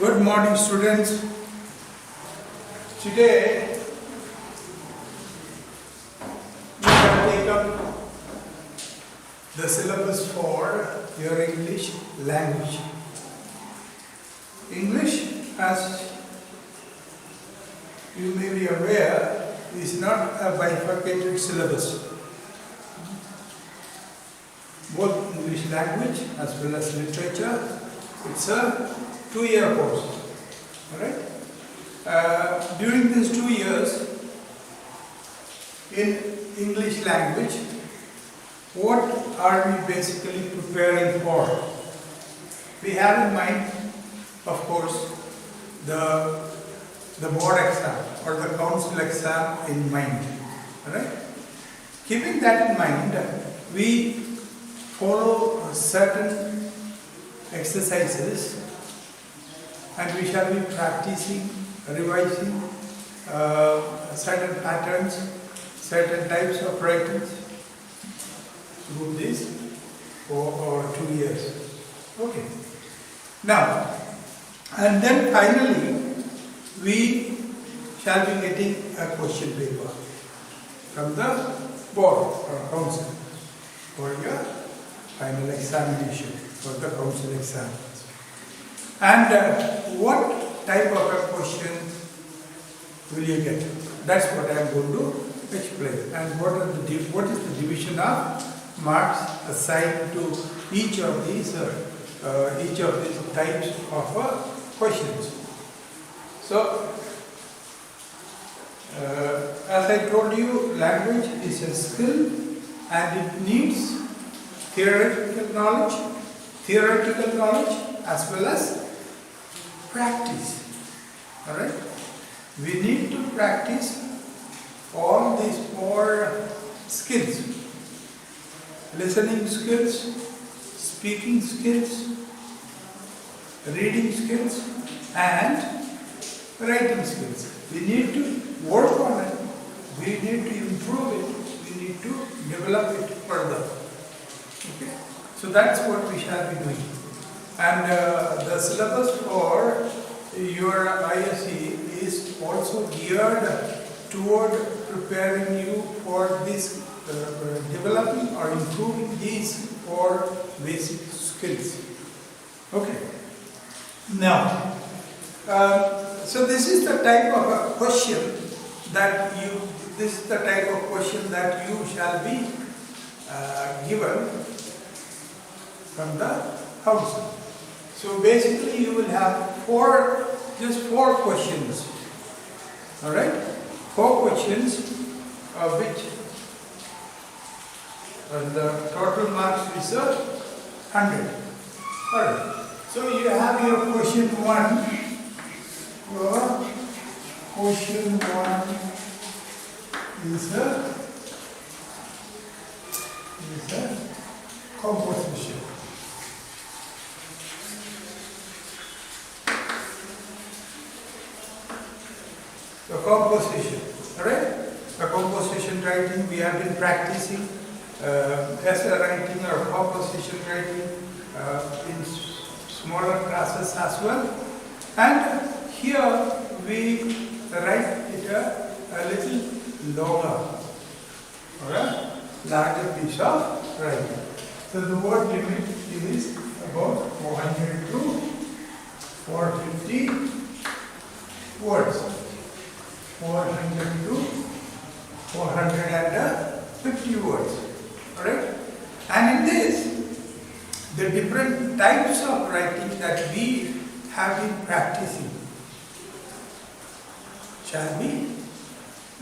Good morning, students. Today we shall take up the syllabus for your English language. English, as you may be aware, is not a bifurcated syllabus. Both English language as well as literature, it's a 2-year course. Alright? During these 2 years, in English language, what are we basically preparing for? We have in mind, of course, the board exam or the council exam in mind. Alright? Keeping that in mind, we follow certain exercises and we shall be practicing, revising certain patterns, certain types of writings through this for 2 years. Okay. Now, and then finally, we shall be getting a question paper from the board or council for your final examination, for the council exam. And what type of a question will you get? That's what I am going to explain. And what is the division of marks assigned to each of these types of questions. So, as I told you, language is a skill and it needs theoretical knowledge as well as practice. Alright? We need to practice all these 4 skills: listening skills, speaking skills, reading skills, and writing skills. We need to work on it, we need to improve it, we need to develop it further. Okay? So that's what we shall be doing. And the syllabus for your ISE is also geared toward preparing you for this, developing or improving these 4 basic skills. Okay. Now, so this is the type of a question that you shall be given from the council. So basically you will have just 4 questions. Alright? 4 questions of which the total marks is 100. Alright. So you have your question 1. Your question 1 is a composition. The composition, alright? The composition writing, we have been practicing essay writing or composition writing in smaller classes as well. And here we write it a little longer, alright? Larger piece of writing. So the word limit is about 400 to 450 words. 400 to 450 words. Alright? And in this, the different types of writing that we have been practicing shall be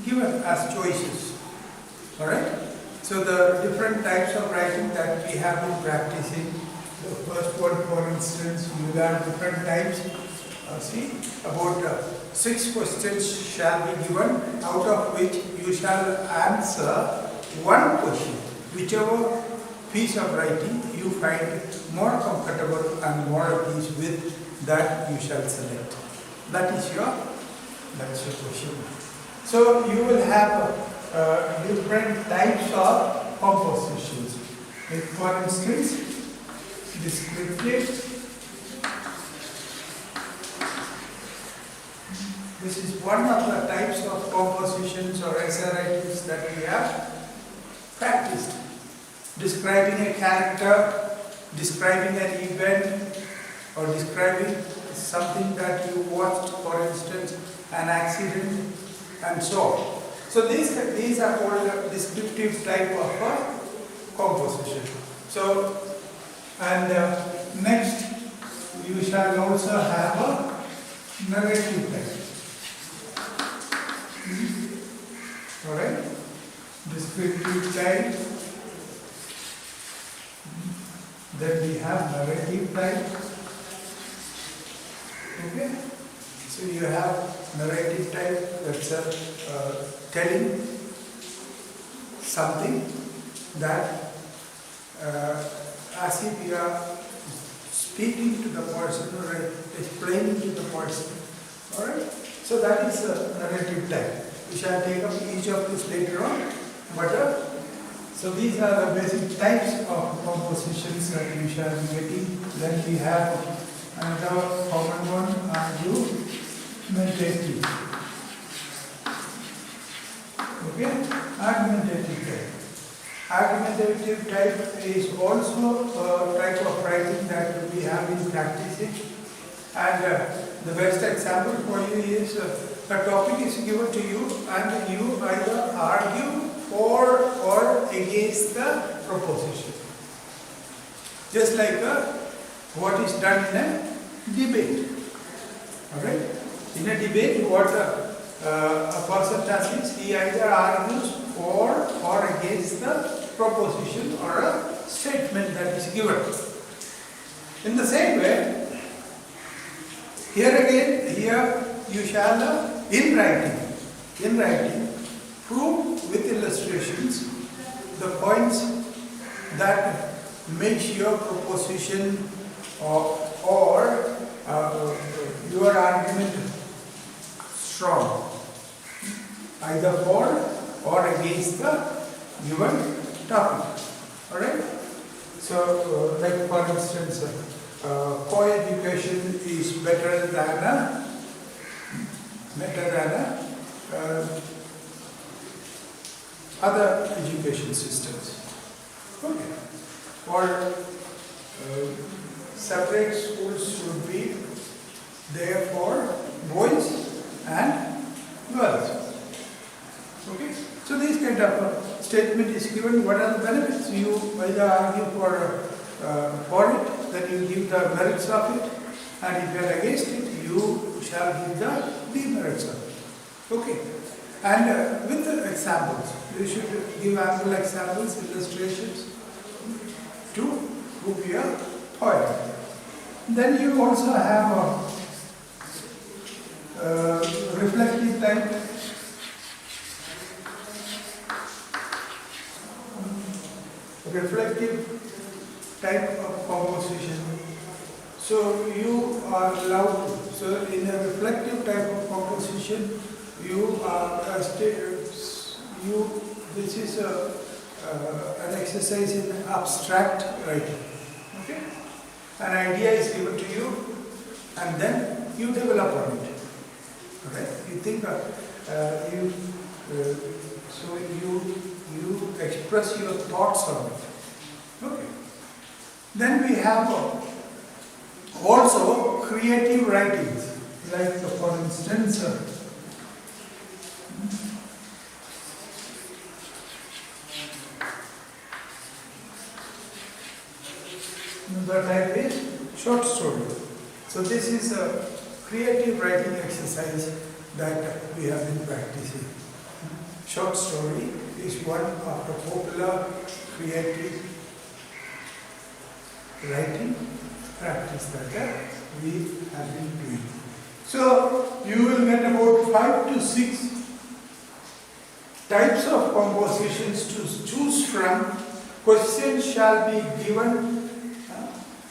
given as choices. Alright? So the different types of writing that we have been practicing, the first one, for instance, you have different types. See, about 6 questions shall be given, out of which you shall answer 1 question. Whichever piece of writing you find more comfortable and more at ease with, that you shall select. That's your question. So you will have different types of compositions. Like for instance, descriptive, This is one of the types of compositions or essay writings that we have practiced. Describing a character, describing an event, or describing something that you watched, for instance, an accident, and so on. So these are called a descriptive type of composition. So, and next you shall also have a narrative type. Alright? Descriptive type. Then we have narrative type. Okay? So you have narrative type, that's telling something that as if you are speaking to the person or explaining to the person. Alright? So that is a narrative type. We shall take up each of these later on. But so these are the basic types of compositions that we shall be getting. Then we have another common one, argumentative. Okay? Argumentative type. Argumentative type is also a type of writing that we have been practicing. And the best example for you is a topic is given to you and you either argue for or against the proposition. Just like what is done in a debate. Alright? In a debate, what a person does is he either argues for or against the proposition or a statement that is given. In the same way, here you shall, in writing, prove with illustrations the points that makes your proposition or your argument strong, either for or against the given topic. Alright? So, like for instance, co-education is better than other education systems. Okay. Or separate schools should be there for boys and girls. Okay. So this kind of statement is given. What are the benefits? You either argue for it, then you give the merits of it, and if you are against it, you shall give the demerits of it. Okay. And with the examples, you should give ample examples, illustrations to prove your point. Then you also have a reflective type. Reflective type of composition. So you are allowed to. So in a reflective type of composition, you are this is an exercise in abstract writing. Okay? An idea is given to you, and then you develop on it. Okay? You think so you express your thoughts on it. Okay. Then we have also creative writings, like for instance, the type is short story. So this is a creative writing exercise that we have been practicing. Short story is one of the popular creative writing practice that we have been doing. So you will get about 5 to 6 types of compositions to choose from. Questions shall be given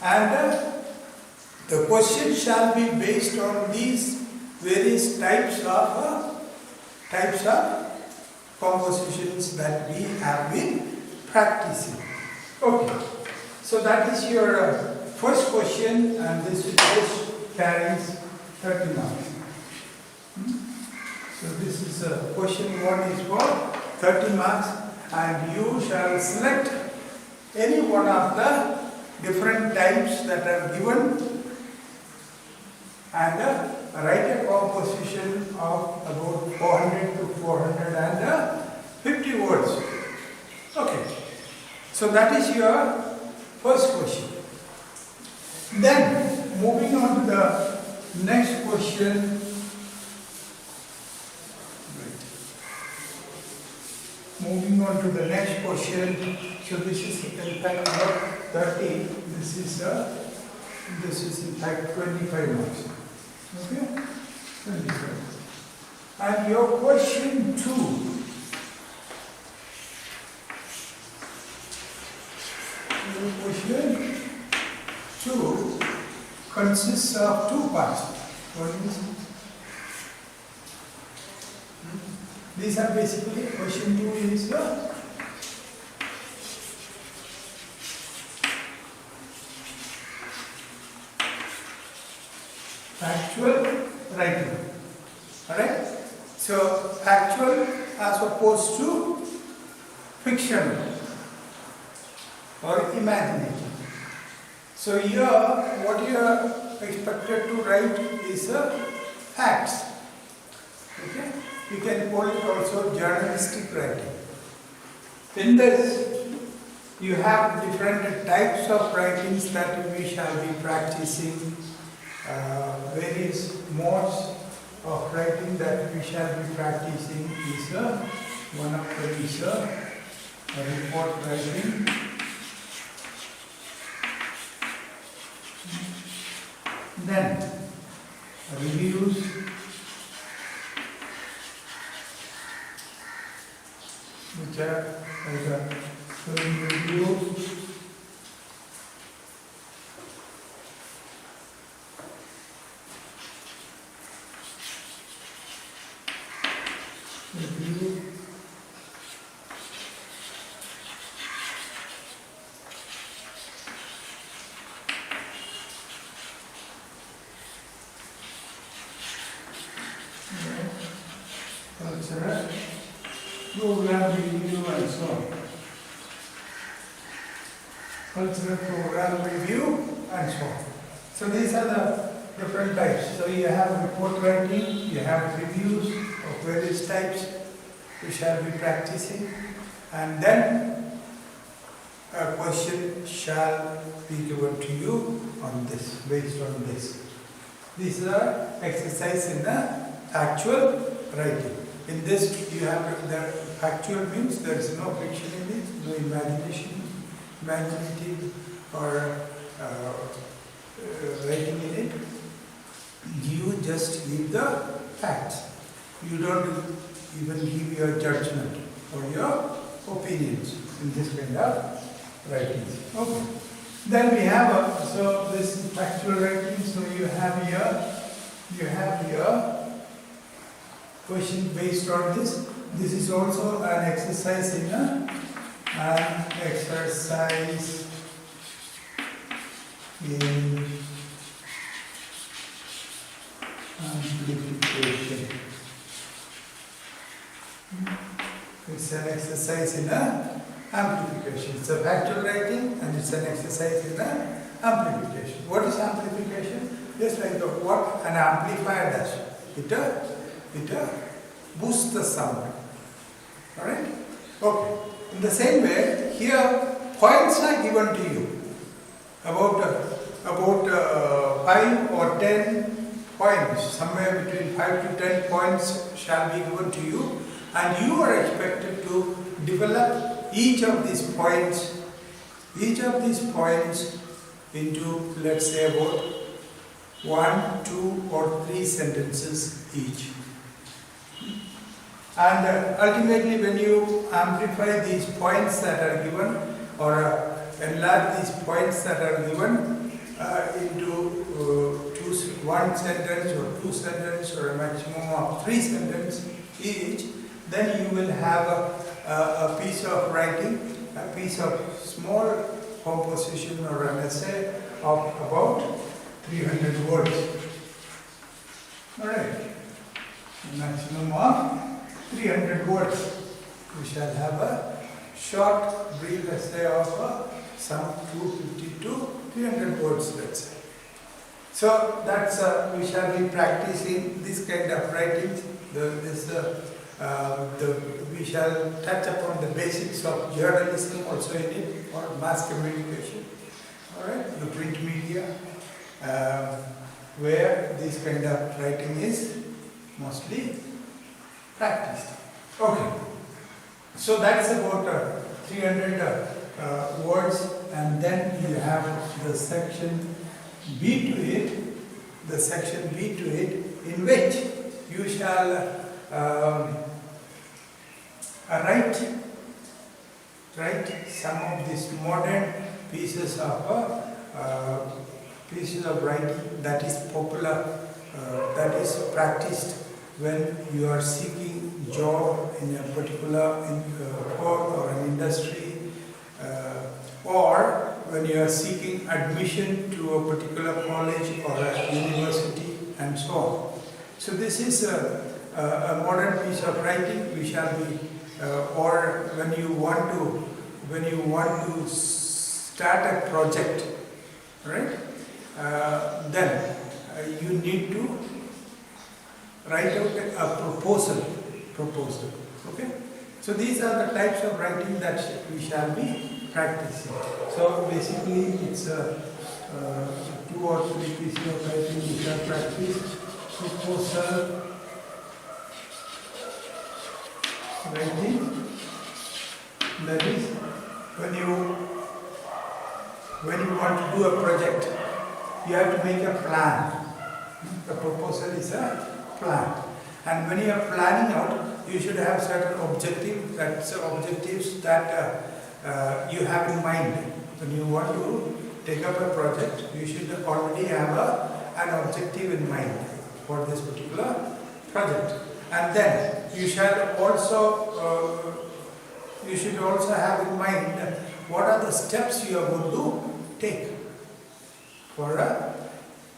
and the question shall be based on these various types of compositions that we have been practicing. Okay, so that is your first question, and this carries 30 marks. So this is question 1 is for 30 marks, and you shall select any one of the different types that are given and write a composition of about 400 to 450 words. Okay, so that is your first question. Then moving on to the next question. Moving on to the next question. So this is in fact not 30. This is in fact 25 marks. Okay, 25. And your question 2. Your question 2 consists of 2 parts. What is it? These are basically question 2 is factual writing. Alright? So factual as opposed to fiction or imaginative. So here what you are expected to write is facts. Okay? You can call it also journalistic writing. In this, you have different types of writings that we shall be practicing, various modes of writing that we shall be practicing is one of them is report writing. Then reviews, which are like a film review, cultural, program review and so on. Cultural program review and so on. So these are the different types. So you have report writing, you have reviews of various types we shall be practicing, and then a question shall be given to you on this, based on this. These are exercise in the actual writing. In this, you have the factual means there is no fiction in it, no imaginative or writing in it. You just give the facts. You don't even give your judgment or your opinions in this kind of writing. Okay. Then we have so this is factual writing. So you have here question based on this. This is also an exercise in amplification. It's an exercise in amplification. It's a factual writing and it's an exercise in amplification. What is amplification? Just like what an amplifier does. It boosts the sound. Alright? Okay. In the same way, here points are given to you. About 5 or 10 points, somewhere between 5 to 10 points shall be given to you, and you are expected to develop each of these points into, let's say, about 1, 2 or 3 sentences each. And ultimately, when you amplify these points that are given, or enlarge these points that are given into 1 sentence or 2 sentences or a maximum of 3 sentences each, then you will have a piece of writing, a piece of small composition or an essay of about 300 words. Alright. maximum of 300 words. We shall have a short brief essay of some 250 to 300 words, let's say. So that's we shall be practicing this kind of writing. We shall touch upon the basics of journalism also in it, or mass communication. All right, the print media, where this kind of writing is mostly practiced. Okay, so that's about 300 words, and then you have the section B to it, in which you shall write some of these modern pieces of writing that is popular, that is practiced when you are seeking job in a particular firm or an industry, or when you are seeking admission to a particular college or a university, and so on. So this is a modern piece of writing. We shall be, or when you want to start a project, right? Then you need to write out a proposal. Okay. So these are the types of writing that we shall be practicing. So basically, it's 2 or 3 pieces of writing we shall practice. Proposal writing. That is, when you want to do a project, you have to make a plan. A proposal is a plan, and when you are planning out, you should have certain objectives that you have in mind. When you want to take up a project, you should already have an objective in mind for this particular project, and then you should also have in mind what are the steps you are going to take for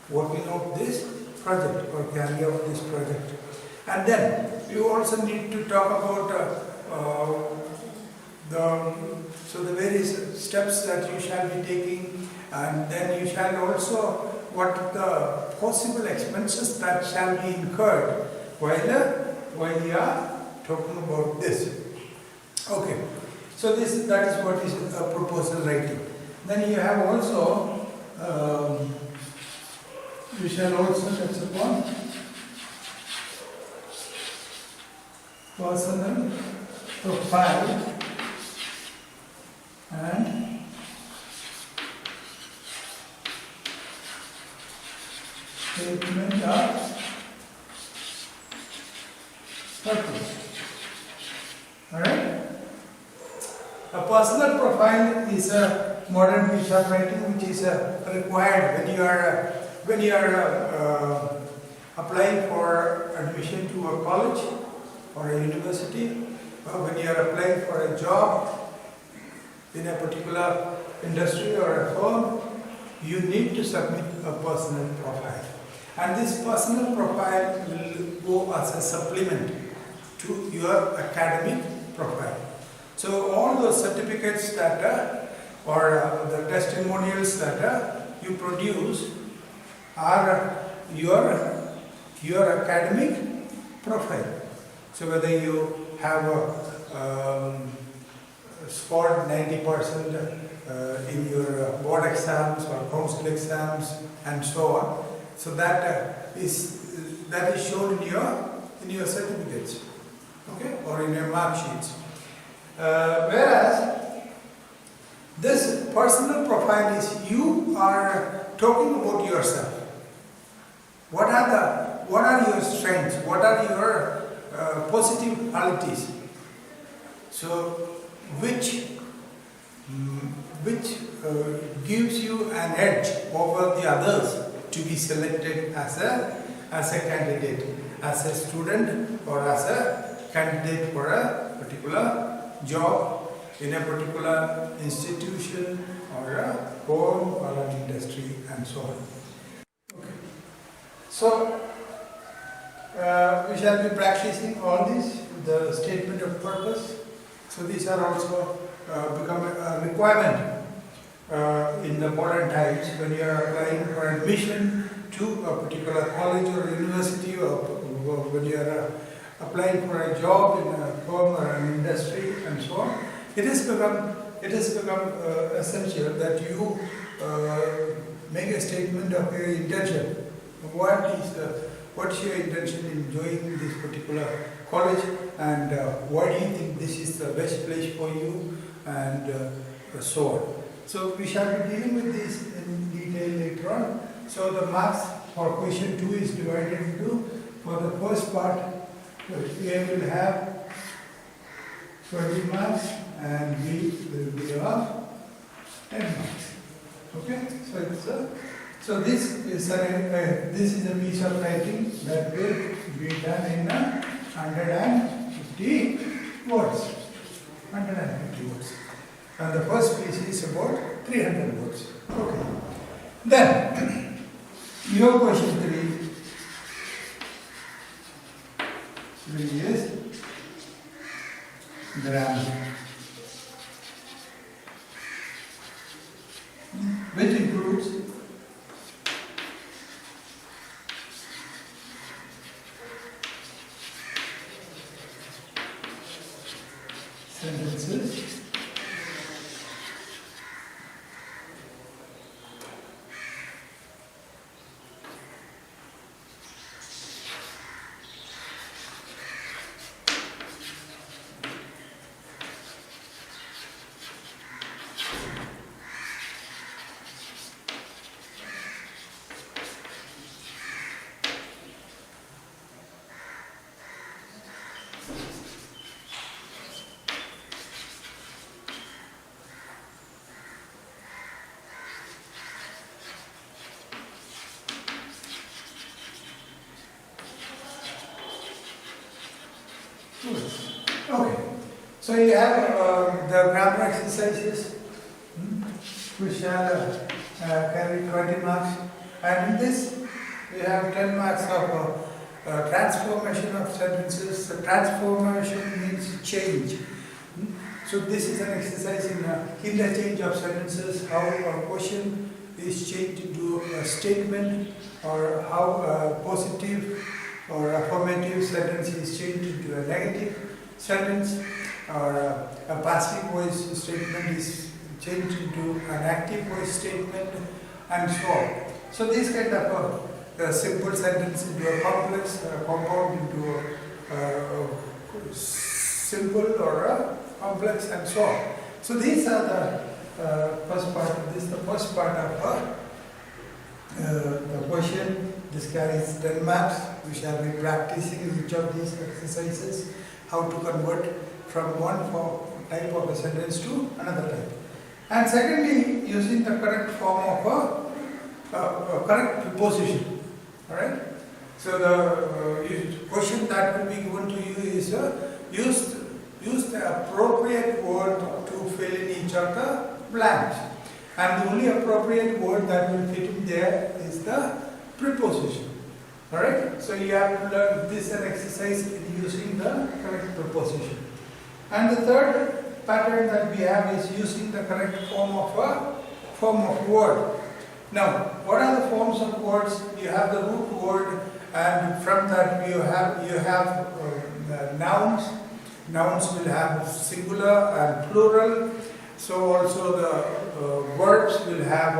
working out this project or carry out this project. And then you also need to talk about the various steps that you shall be taking, and then you shall also what the possible expenses that shall be incurred while you are talking about this. Okay, so that is what is a proposal writing. Then you have also you shall also touch upon personal profile and statement of purpose. Alright? A personal profile is a modern piece of writing which is required when you are applying for admission to a college or a university, or when you are applying for a job in a particular industry or a firm. You need to submit a personal profile, and this personal profile will go as a supplement to your academic profile. So all those certificates that or the testimonials that you produce are your academic profile. So whether you have scored 90% in your board exams or council exams and so on, so that is shown in your certificates, okay, or in your mark sheets. Whereas this personal profile is you are talking about yourself. What are your strengths? What are your positive qualities? So which gives you an edge over the others to be selected as a candidate, as a student, or as a candidate for a particular job in a particular institution or a home or an industry and so on. Okay. So we shall be practicing all these, the statement of purpose. So these are also become a requirement in the modern times when you are applying for admission to a particular college or university, or when you are applying for a job in a firm or an industry and so on. It has become essential that you make a statement of your intention. What's your intention in joining this particular college, and why do you think this is the best place for you, and so on. So we shall be dealing with this in detail later on. So the marks for question 2 is divided into, for the first part, A will have 20 marks and B will be of 10 marks. Okay, so this is a piece of writing that will be done in 150 words. 150 words. And the first piece is about 300 words. Okay. Then, your question 3 is grammar, which includes sentences, okay. So you have the grammar exercises, which shall carry 20 marks, and in this we have 10 marks of transformation of sentences. The transformation means change. So this is an exercise in interchange of sentences, how a question is changed into a statement, or how a positive or affirmative sentence is changed into a negative sentence, or a passive voice statement is changed into an active voice statement, and so on. So this kind of a simple sentence into a complex, compound into a simple or a complex, and so on. So these are the first part. This is the first part of the question. This carries 10 marks. We shall be practicing each of these exercises, how to convert from one type of a sentence to another type. And secondly, using the correct form of a correct preposition. Alright? So the question that will be given to you is use the appropriate word to fill in each of the blanks. And the only appropriate word that will fit in there is the preposition. Alright? So you have to learn this an exercise in using the correct preposition. And the third pattern that we have is using the correct form of word. Now, what are the forms of words? You have the root word, and from that you have nouns. Nouns will have singular and plural. So also the verbs will have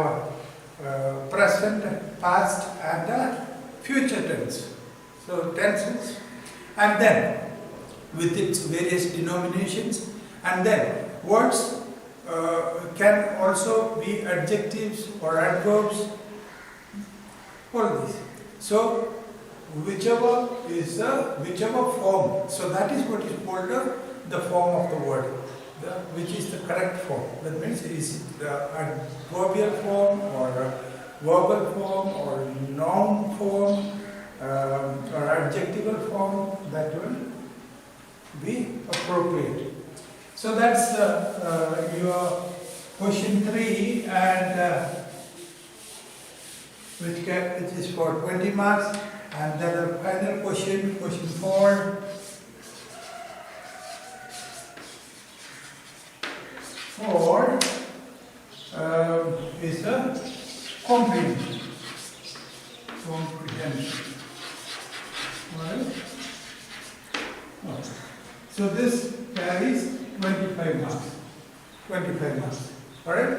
present, past, and future tense. So tenses, and then with its various denominations, and then words can also be adjectives or adverbs, all this. So whichever form, so that is what is called the form of the word, which is the correct form. That means is it the adverbial form, or verbal form, or noun form, or adjectival form, that will be appropriate. So that's your question 3, and which is for 20 marks. And then a final question, question 4. 4 is a comprehension. Right? Okay. So this carries 25 marks. 25 marks. Alright?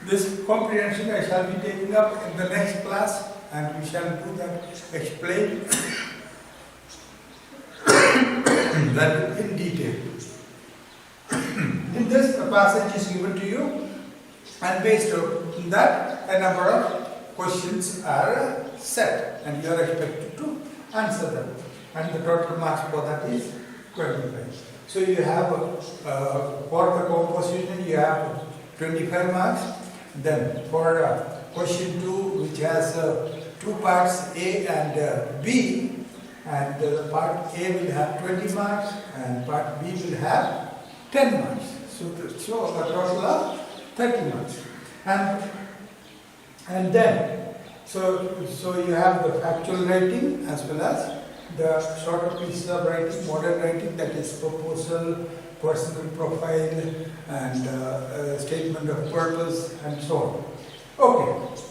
This comprehension I shall be taking up in the next class, and we shall do that, explain that in detail. In this, a passage is given to you, and based on that, a number of questions are set, and you are expected to answer them. And the total marks for that is 25. So you have, for the composition, you have 25 marks. Then for question 2, which has 2 parts, A and B, and part A will have 20 marks, and part B will have 10 marks. So a total of 30 marks. And then, so you have the factual writing as well as the shorter pieces of writing, model writing, that is proposal, personal profile, and statement of purpose, and so on. Okay.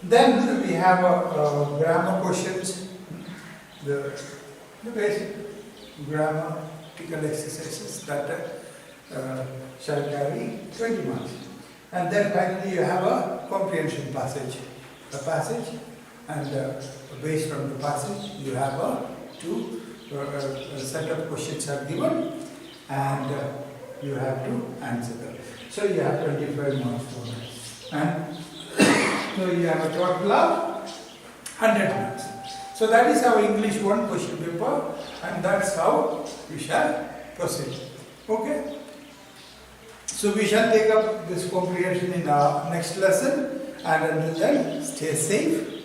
Then we have grammar questions, the basic grammatical exercises that shall carry 20 marks. And then finally you have a comprehension passage. A passage, and based on the passage you have a set of questions are given, and you have to answer them. So you have 25 marks for that. And so you have a total of 100 marks. So that is our English 1 question paper, and that's how we shall proceed. Okay? So we shall take up this comprehension in our next lesson, and until then, stay safe.